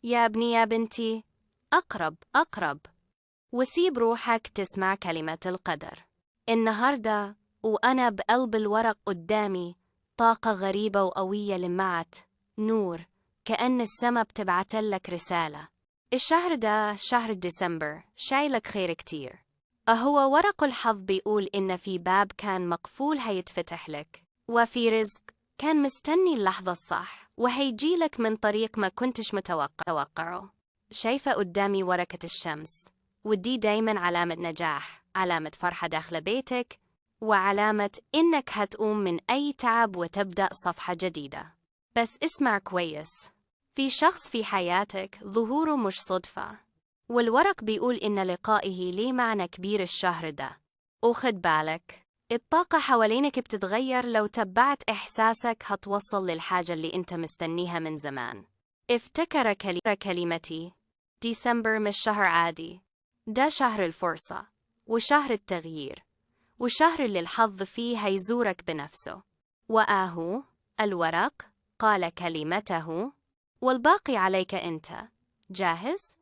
يا ابني يا بنتي، أقرب أقرب، وسيب روحك تسمع كلمة القدر. النهاردة وأنا بقلب الورق قدامي طاقة غريبة وقوية لمعت نور، كأن السما بتبعتلك رسالة. الشهر ده شهر ديسمبر شايلك خير كتير. أهو ورق الحظ بيقول إن في باب كان مقفول هيتفتح لك، وفي رزق كان مستني اللحظة الصح وهيجيلك من طريق ما كنتش متوقعه. شايفة قدامي ورقة الشمس، ودي دايما علامة نجاح، علامة فرحة داخل بيتك، وعلامة إنك هتقوم من أي تعب وتبدأ صفحة جديدة. بس اسمع كويس، في شخص في حياتك ظهوره مش صدفة، والورق بيقول إن لقائه ليه معنى كبير الشهر ده. وخد بالك، الطاقة حوالينك بتتغير، لو تبعت إحساسك هتوصل للحاجة اللي أنت مستنيها من زمان. افتكر كلمتي، ديسمبر مش شهر عادي، ده شهر الفرصة وشهر التغيير، وشهر اللي الحظ فيه هيزورك بنفسه. وآهو الورق قال كلمته، والباقي عليك أنت. جاهز؟